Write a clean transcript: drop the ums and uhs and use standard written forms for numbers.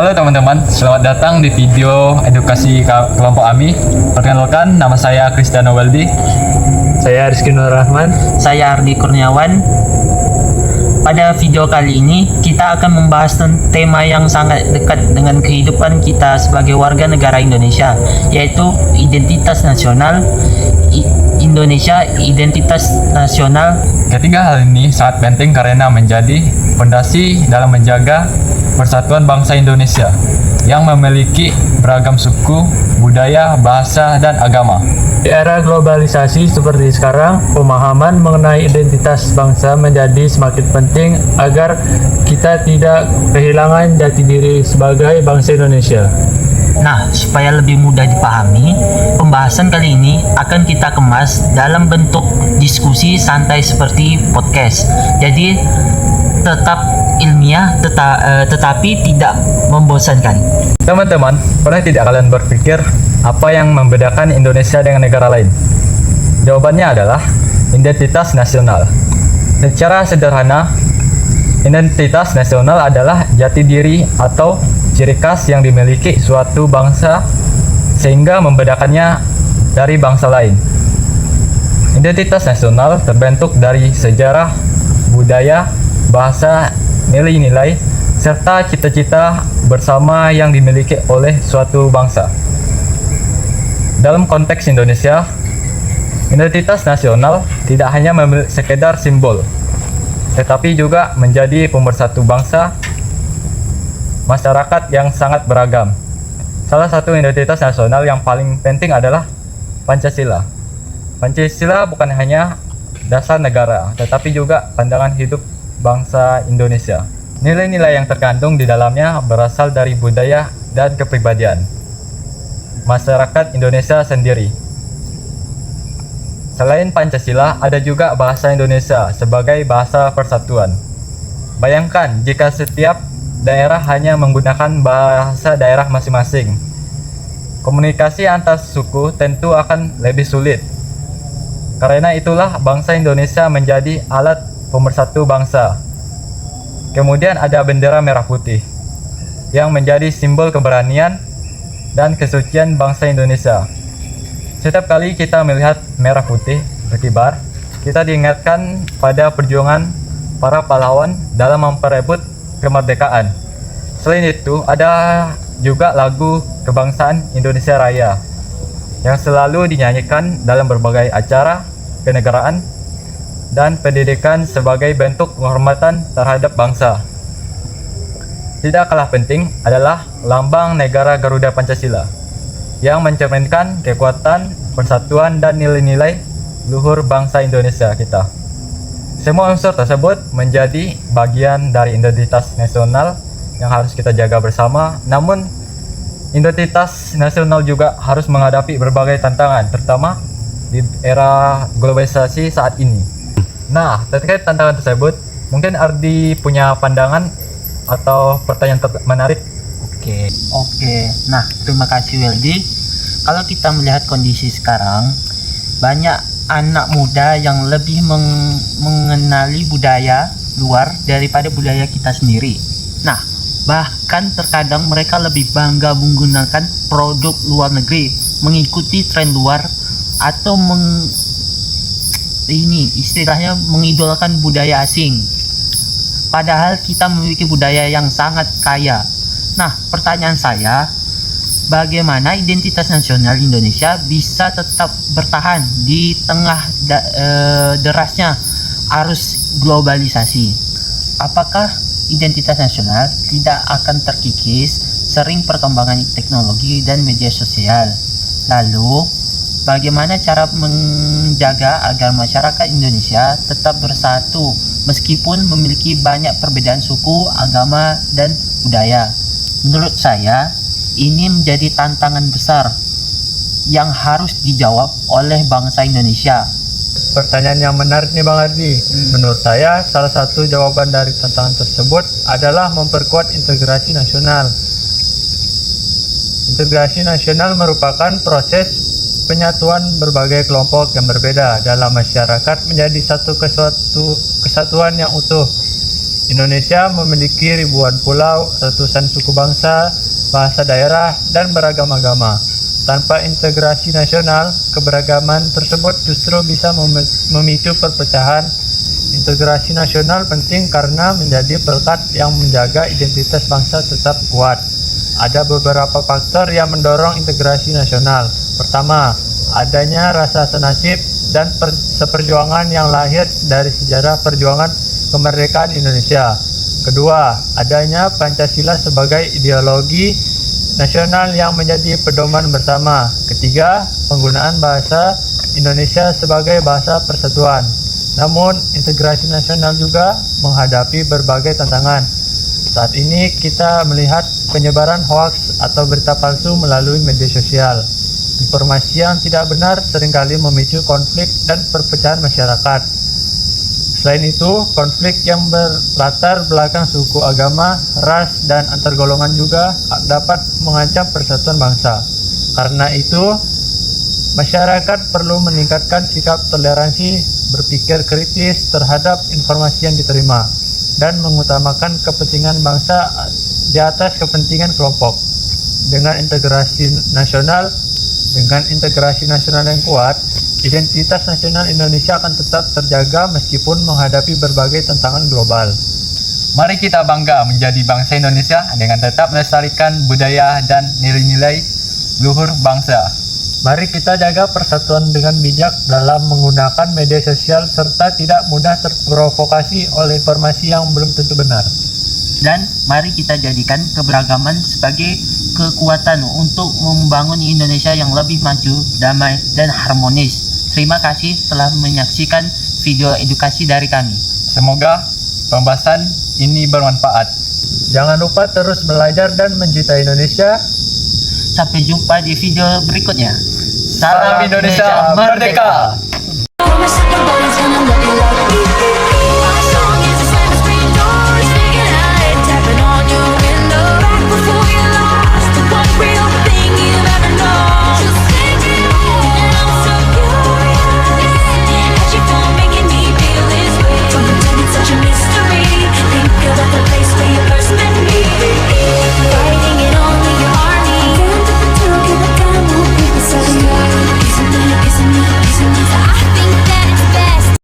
Halo teman-teman, selamat datang di video edukasi kelompok AMI. Perkenalkan, nama saya Kristiano Weldi. Saya Rizky Nur Rahman. Saya Ardi Kurniawan. Pada video kali ini, kita akan membahas tema yang sangat dekat dengan kehidupan kita sebagai warga negara Indonesia, yaitu identitas nasional. Indonesia, identitas nasional. Ketiga hal ini sangat penting karena menjadi fondasi dalam menjaga persatuan bangsa Indonesia yang memiliki beragam suku, budaya, bahasa, dan agama. Di era globalisasi seperti sekarang, pemahaman mengenai identitas bangsa menjadi semakin penting agar kita tidak kehilangan jati diri sebagai bangsa Indonesia. Nah, supaya lebih mudah dipahami, pembahasan kali ini akan kita kemas dalam bentuk diskusi santai seperti podcast. Jadi, tetap ilmiah tetapi tidak membosankan. Teman-teman, pernah tidak kalian berpikir apa yang membedakan Indonesia dengan negara lain? Jawabannya adalah identitas nasional. Secara sederhana, identitas nasional adalah jati diri atau ciri khas yang dimiliki suatu bangsa sehingga membedakannya dari bangsa lain. Identitas nasional terbentuk dari sejarah, budaya, bahasa, nilai-nilai, serta cita-cita bersama yang dimiliki oleh suatu bangsa. Dalam konteks Indonesia, identitas nasional tidak hanya sekedar simbol, tetapi juga menjadi pemersatu bangsa, masyarakat yang sangat beragam. Salah satu identitas nasional yang paling penting adalah Pancasila. Pancasila bukan hanya dasar negara, tetapi juga pandangan hidup bangsa Indonesia. Nilai-nilai yang terkandung di dalamnya berasal dari budaya dan kepribadian masyarakat Indonesia sendiri. Selain Pancasila, ada juga bahasa Indonesia sebagai bahasa persatuan. Bayangkan jika setiap daerah hanya menggunakan bahasa daerah masing-masing. Komunikasi antar suku tentu akan lebih sulit. Karena itulah bangsa Indonesia menjadi alat pemersatu bangsa. Kemudian ada bendera merah putih yang menjadi simbol keberanian dan kesucian bangsa Indonesia. Setiap kali kita melihat merah putih berkibar, kita diingatkan pada perjuangan para pahlawan dalam memperebut kemerdekaan. Selain itu, ada juga lagu kebangsaan Indonesia Raya yang selalu dinyanyikan dalam berbagai acara kenegaraan dan pendidikan sebagai bentuk penghormatan terhadap bangsa. Tidak kalah penting adalah lambang negara Garuda Pancasila yang mencerminkan kekuatan, persatuan, dan nilai-nilai luhur bangsa Indonesia kita. Semua unsur tersebut menjadi bagian dari identitas nasional yang harus kita jaga bersama. Namun, identitas nasional juga harus menghadapi berbagai tantangan, terutama di era globalisasi saat ini. Nah, terkait tantangan tersebut, mungkin Ardi punya pandangan atau pertanyaan menarik. Oke. Nah, terima kasih Weldy. Kalau kita melihat kondisi sekarang, banyak anak muda yang lebih mengenali budaya luar daripada budaya kita sendiri. Nah, bahkan terkadang mereka lebih bangga menggunakan produk luar negeri, mengikuti tren luar, atau istilahnya mengidolakan budaya asing. Padahal kita memiliki budaya yang sangat kaya. Nah, pertanyaan saya, bagaimana identitas nasional Indonesia bisa tetap bertahan di tengah derasnya arus globalisasi? Apakah identitas nasional tidak akan terkikis sering perkembangan teknologi dan media sosial? Lalu, bagaimana cara menjaga agar masyarakat Indonesia tetap bersatu meskipun memiliki banyak perbedaan suku, agama, dan budaya? Menurut saya, ini menjadi tantangan besar yang harus dijawab oleh bangsa Indonesia. Pertanyaan yang menarik nih Bang Ardi. Menurut saya, salah satu jawaban dari tantangan tersebut adalah memperkuat integrasi nasional. Integrasi nasional merupakan proses penyatuan berbagai kelompok yang berbeda dalam masyarakat menjadi satu kesatuan yang utuh. Indonesia memiliki ribuan pulau, ratusan suku bangsa, bahasa daerah, dan beragam agama. Tanpa integrasi nasional, keberagaman tersebut justru bisa memicu perpecahan. Integrasi nasional penting karena menjadi perekat yang menjaga identitas bangsa tetap kuat. Ada beberapa faktor yang mendorong integrasi nasional. Pertama, adanya rasa senasib dan seperjuangan yang lahir dari sejarah perjuangan kemerdekaan Indonesia. Kedua, adanya Pancasila sebagai ideologi nasional yang menjadi pedoman bersama. Ketiga, penggunaan bahasa Indonesia sebagai bahasa persatuan. Namun, integrasi nasional juga menghadapi berbagai tantangan. Saat ini kita melihat penyebaran hoaks atau berita palsu melalui media sosial. Informasi yang tidak benar seringkali memicu konflik dan perpecahan masyarakat. Selain itu, konflik yang berlatar belakang suku, agama, ras, dan antar golongan juga dapat mengancam persatuan bangsa. Karena itu, masyarakat perlu meningkatkan sikap toleransi, berpikir kritis terhadap informasi yang diterima, dan mengutamakan kepentingan bangsa di atas kepentingan kelompok. Dengan integrasi nasional yang kuat, identitas nasional Indonesia akan tetap terjaga meskipun menghadapi berbagai tantangan global. Mari kita bangga menjadi bangsa Indonesia dengan tetap melestarikan budaya dan nilai-nilai luhur bangsa. Mari kita jaga persatuan dengan bijak dalam menggunakan media sosial serta tidak mudah terprovokasi oleh informasi yang belum tentu benar. Dan mari kita jadikan keberagaman sebagai kekuatan untuk membangun Indonesia yang lebih maju, damai, dan harmonis. Terima kasih telah menyaksikan video edukasi dari kami. Semoga pembahasan ini bermanfaat. Jangan lupa terus belajar dan mencintai Indonesia. Sampai jumpa di video berikutnya. Salam Indonesia Merdeka! From a second, but it's gonna look